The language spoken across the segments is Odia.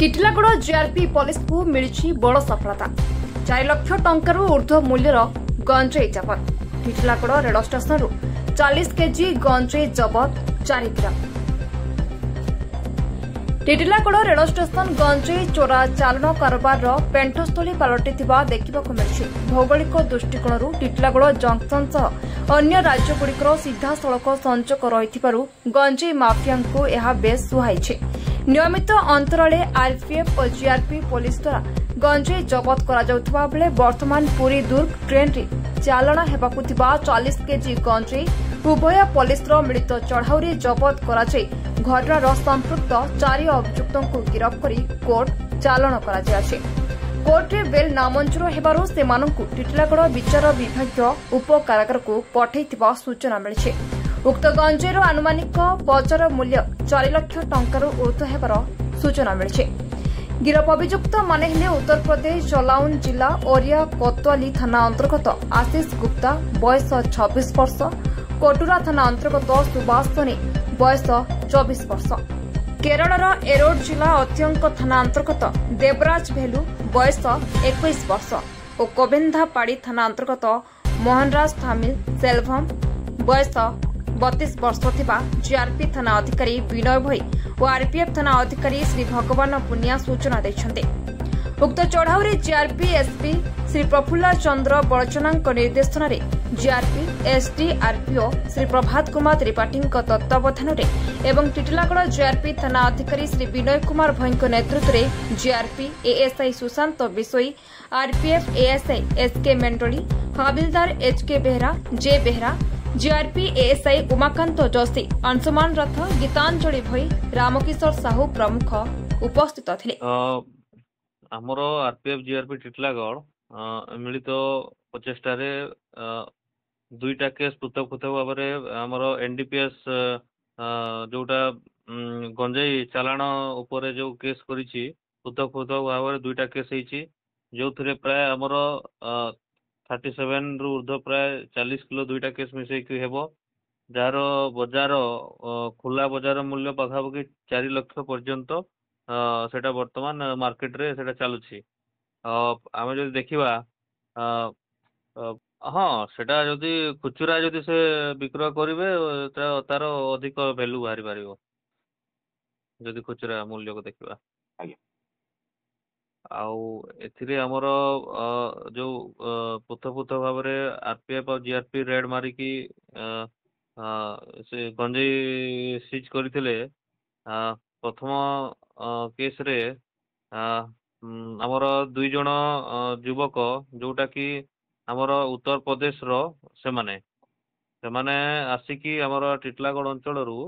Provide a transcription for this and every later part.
ଟିଟିଲାଗଡ଼ ଜିଆରପି ପୋଲିସକୁ ମିଳିଛି ବଡ଼ ସଫଳତା। 4 ଲକ୍ଷ ଟଙ୍କାରୁ ଊର୍ଦ୍ଧ୍ୱ ମୂଲ୍ୟର ଗଞ୍ଜେଇ ଜବତ। ଟିଟିଲାଗଡ଼ ରେଳ ଷ୍ଟେସନରୁ 40 କେଜି ଗଞ୍ଜେଇ ଜବତ, 4 ଗିରଫ। ଟିଟିଲାଗଡ଼ ରେଳ ଷ୍ଟେସନ ଗଞ୍ଜେଇ ଚୋରା ଚାଲାଣ କାରବାରର ପେଣ୍ଠସ୍ଥଳୀ ପାଲଟିଥିବା ଦେଖିବାକୁ ମିଳିଛି। ଭୌଗୋଳିକ ଦୃଷ୍ଟିକୋଣରୁ ଟିଟିଲାଗଡ଼ ଜଙ୍କସନ ସହ ଅନ୍ୟ ରାଜ୍ୟଗୁଡ଼ିକର ସିଧାସଳଖ ସଂଯୋଗ ରହିଥିବାରୁ ଗଞ୍ଜେଇ ମାଫିଆଙ୍କୁ ଏହା ବେଶ୍ ସୁହାଇଛି। ନିୟମିତ ଅନ୍ତରାଳେ ଆରପିଏଫ୍ ଓ ଜିଆରପି ପୋଲିସ ଦ୍ୱାରା ଗଞ୍ଜେଇ ଜବତ କରାଯାଉଥିବା ବେଳେ ବର୍ତ୍ତମାନ ପୁରୀ ଦୁର୍ଗ ଟ୍ରେନ୍ରେ ଚାଲାଣ ହେବାକୁ ଥିବା 40 କେଜି ଗଞ୍ଜେଇ ଉଭୟ ପୋଲିସର ମିଳିତ ଚଢ଼ାଉରେ ଜବତ କରାଯାଇ ଘଟଣାର ସମ୍ପୃକ୍ତ 4 ଅଭିଯୁକ୍ତଙ୍କୁ ଗିରଫ କରି କୋର୍ଟ ଚାଲାଣ କରାଯାଇଛି। କୋର୍ଟରେ ବେଲ୍ ନାମଞ୍ଜୁର ହେବାରୁ ସେମାନଙ୍କୁ ଟିଟିଲାଗଡ଼ ବିଚାର ବିଭାଗୀୟ ଉପ କାରାଗାରକୁ ପଠାଇଥିବା ସୂଚନା ମିଳିଛି। ଉକ୍ତ ଗଞ୍ଜେଇର ଆନୁମାନିକ ବଜାର ମୂଲ୍ୟ 4 ଲକ୍ଷ ଟଙ୍କାରୁ ଊର୍ଦ୍ଧ୍ୱ ହେବାର ସୂଚନା ମିଳିଛି। ଗିରଫ ଅଭିଯୁକ୍ତମାନେ ହେଲେ ଉତ୍ତରପ୍ରଦେଶ ଜଲାଉନ ଜିଲ୍ଲା ଓରିଆ କୋତୱାଲି ଥାନା ଅନ୍ତର୍ଗତ ଆଶିଷ ଗୁପ୍ତା ବୟସ 26 ବର୍ଷ, କୋଟୁରା ଥାନା ଅନ୍ତର୍ଗତ ସୁବାସ ସୋନି ବୟସ 24 ବର୍ଷ, କେରଳର ଏରୋଡ ଜିଲ୍ଲା ଅତ୍ୟଙ୍କ ଥାନା ଅନ୍ତର୍ଗତ ଦେବରାଜ ଭେଲୁ ବୟସ 21 ବର୍ଷ ଓ କୋବେନ୍ଧାପାଡ଼ି ଥାନା ଅନ୍ତର୍ଗତ ମୋହନରାଜ ଥାମିଲ ସେଲଭମ ବୟସ 32 ବର୍ଷ ଥିବା ଜିଆରପି ଥାନା ଅଧିକାରୀ ବିନୟ ଭୋଇ ଓ ଆରପିଏଫ୍ ଥାନା ଅଧିକାରୀ ଶ୍ରୀ ଭଗବାନ ପୁନିଆ ସୂଚନା ଦେଇଛନ୍ତି। ଉକ୍ତ ଚଢ଼ାଉରେ ଜିଆରପି ଏସପି ଶ୍ରୀ ପ୍ରଫୁଲ୍ଲ ଚନ୍ଦ୍ର ବଳଚନାଙ୍କ ନିର୍ଦ୍ଦେଶନାରେ ଜିଆରପି ଏସଡିଆରପିଓ ଶ୍ରୀ ପ୍ରଭାତ କୁମାର ତ୍ରିପାଠୀଙ୍କ ତତ୍ତ୍ୱାବଧାନରେ ଏବଂ ଟିଟିଲାଗଡ଼ ଜିଆରପି ଥାନା ଅଧିକାରୀ ଶ୍ରୀ ବିନୟ କୁମାର ଭୋଇଙ୍କ ନେତୃତ୍ୱରେ GRP ASI Sushant Bishoi, RPF ASI SK Mendali, ହାବିଲଦାର HK Behera, J Behera, GRP ASI Umakanta Joshi, Anshuman Rath, Gitanjali Bhoi, Ramkishore Sahu ପ୍ରମୁଖ ଉପସ୍ଥିତ ଥିଲେ। ଆମର ଆରପିଏଫ୍ ଜିଆରପି ଟିଟିଲାଗଡ଼ ମିଳିତ ପ୍ରଚେଷ୍ଟାରେ 2ଟା କେସ୍ ପୃଥକ ପୃଥକ ଭାବରେ ଆମର ଏନଡିପିଏସ୍ ଯୋଉଟା ଗଞ୍ଜେଇ ଚାଲାଣ ଉପରେ ଯୋଉ କେସ୍ କରିଛି ପୃଥକ ପୃଥକ ଭାବରେ 2ଟା କେସ୍ ହେଇଛି, ଯୋଉଥିରେ ପ୍ରାୟ ଆମର 37ରୁ ଊର୍ଦ୍ଧ୍ୱ ପ୍ରାୟ 40 କିଲୋ 2ଟା କେସ୍ ମିଶେଇକି ହେବ, ଯାହାର ବଜାର ଖୋଲା ବଜାର ମୂଲ୍ୟ ପାଖାପାଖି 4 ଲକ୍ଷ ପର୍ଯ୍ୟନ୍ତ ସେଟା ବର୍ତ୍ତମାନ ମାର୍କେଟରେ ସେଟା ଚାଲୁଛି। ଆମେ ଯଦି ଦେଖିବା ହଁ ସେଟା ଯଦି ଖୁଚୁରା ଯଦି ସେ ବିକ୍ରୟ କରିବେ ତାର ଅଧିକ ଭ୍ୟାଲୁ ବାହାରି ପାରିବ ଯଦି ଖୁଚୁରା ମୂଲ୍ୟକୁ ଦେଖିବା। ଆଉ ଏଥିରେ ଆମର ଯୋଉ ପୃଥକ ପୃଥକ ଭାବରେ ଆରପିଏଫ୍ ଆଉ ଜିଆରପି ରେଡ୍ ମାରିକି ସେ ଗଞ୍ଜେଇ ସିଜ୍ କରିଥିଲେ। ପ୍ରଥମ କେସ୍ରେ ଆମର 2 ଜଣ ଯୁବକ ଯୋଉଟା କି ଆମର ଉତ୍ତରପ୍ରଦେଶର ସେମାନେ ଆସିକି ଆମର ଟିଟିଲାଗଡ଼ ଅଞ୍ଚଳରୁ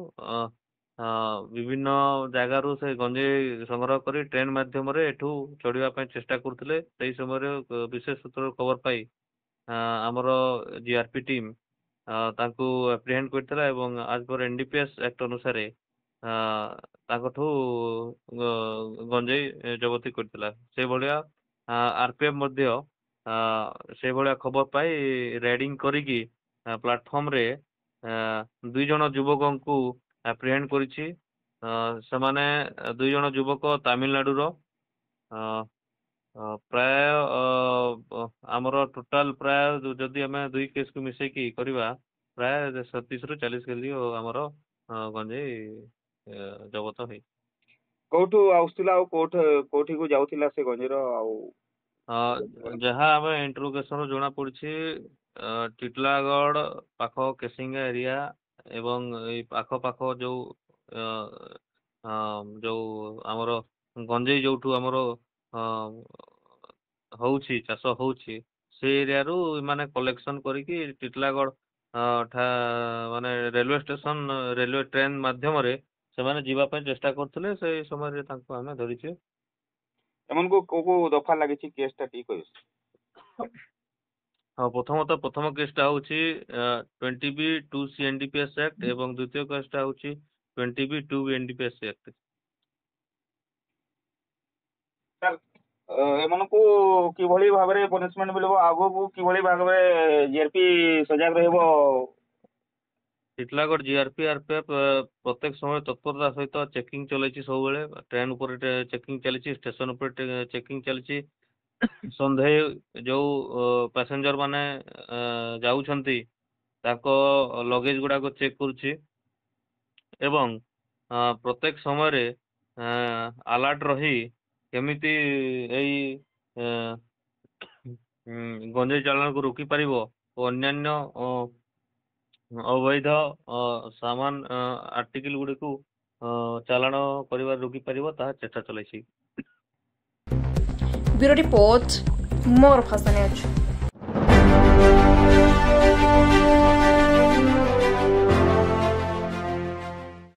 ବିଭିନ୍ନ ଜାଗାରୁ ସେ ଗଞ୍ଜେଇ ସଂଗ୍ରହ କରି ଟ୍ରେନ ମାଧ୍ୟମରେ ଏଠୁ ଚଢ଼ିବା ପାଇଁ ଚେଷ୍ଟା କରୁଥିଲେ। ସେହି ସମୟରେ ବିଶେଷ ସୂତ୍ରରୁ ଖବର ପାଇ ଆମର ଜିଆରପି ଟିମ୍ ତାଙ୍କୁ ଆପ୍ରିହେଣ୍ଡ କରିଥିଲା ଏବଂ ଆଜ୍ ପର୍ ଏନଡିପିଏସ୍ ଆକ୍ଟ ଅନୁସାରେ ତାଙ୍କଠୁ ଗଞ୍ଜେଇ ଜବତି କରିଥିଲା। ସେଇଭଳିଆ ଆରପିଏଫ୍ ମଧ୍ୟ ସେଇଭଳିଆ ଖବର ପାଇ ରେଡିଂ କରିକି ପ୍ଲାଟଫର୍ମରେ 2 ଜଣ ଯୁବକଙ୍କୁ ଆପ୍ରିହେଣ୍ଡ କରିଛି। ସେମାନେ 2 ଜଣ ଯୁବକ ତାମିଲନାଡୁର। ପ୍ରାୟ ଆମର ଟୋଟାଲ ପ୍ରାୟ ଯଦି ଆମେ 2 କେସ୍କୁ ମିଶେଇକି କରିବା ପ୍ରାୟ 37ରୁ 40 କେଜି ଆମର ଗଞ୍ଜେଇ ଜବତ ହେଇ କୋଉଠୁ ଆସୁଥିଲା ଆଉ କୋଉଠିକୁ ଯାଉଥିଲା ସେ ଗଞ୍ଜେଇର? ଆଉ ଯାହା ଆମେ ଇଣ୍ଟରୋଗେସନରୁ ଜଣା ପଡୁଛି ଟିଟିଲାଗଡ଼ ପାଖ କେସିଙ୍ଗା ଏରିଆ ଏବଂ ଏଇ ପାଖ ଯୋଉ ଆମର ଗଞ୍ଜେଇ ଯୋଉଠୁ ଆମର ହଉଛି ଚାଷ ହଉଛି ସେ ଏରିଆରୁ ମାନେ କଲେକ୍ସନ କରିକି ଟିଟିଲାଗଡ଼ ମାନେ ରେଲୱେ ଷ୍ଟେସନ ରେଲୱେ ଟ୍ରେନ ମାଧ୍ୟମରେ ସେମାନେ ଯିବା ପାଇଁ ଚେଷ୍ଟା କରୁଥିଲେ। ସେଇ ସମୟରେ ତାଙ୍କୁ ଆମେ ଧରିଛୁ। ଏମାନଙ୍କୁ କୋଉ ଦଫା ଲାଗିଛି କେସ୍ଟା ଟିକେ କହିବେ? ହଁ, ପ୍ରଥମ କେସ୍ଟା ହଉଛି 20B2C ଏନଡିପିଏସ୍ ଆକ୍ଟ ଏବଂ ଦ୍ୱିତୀୟ କେସ୍ଟା ହଉଛି 20B2B ଏନଡିପିଏସ୍ ଆକ୍ଟ। ଏମାନଙ୍କୁ କିଭଳି ଭାବରେ ପନିଶମେଣ୍ଟ ମିଳିବ, ଆଗକୁ କିଭଳି ଭାବରେ ଜିଆରପି ସଜାଗ ରହିବ ଟିଟଲାଗଡ଼ ଜିଆରପି ଆରପିଏଫ ପ୍ରତ୍ୟେକ ସମୟ ତତ୍ପରତା ସହିତ ଚେକିଂ ଚଲେଇଛି ସବୁବେଳେ ଟ୍ରେନ ଉପରେ ଚେକିଂ ଚାଲିଛି ଷ୍ଟେସନ ଉପରେ ଚେକିଂ ଚାଲିଛି ସନ୍ଦେହ ଯୋଉ ପାସେଞ୍ଜର ମାନେ ଯାଉଛନ୍ତି ତାଙ୍କ ଲଗେଜ ଗୁଡାକ ଚେକ୍ କରୁଛି ଏବଂ ପ୍ରତ୍ୟେକ ସମୟରେ ଆଲର୍ଟ ରହି କେମିତି ଏଇ ଗଞ୍ଜେଇ ଚାଲାଣକୁ ରୋକି ପାରିବ ଓ ଅନ୍ୟାନ୍ୟ ଅବୈଧ ସାମାନ ଆର୍ଟିକିଲ ଗୁଡିକୁ ଚାଲାଣ କରିବାର ରୋକି ପାରିବ ତାହା ଚେଷ୍ଟା ଚଳାଇଛି। ब्यूरो रिपोर्ट मोर भाषा न्यूज।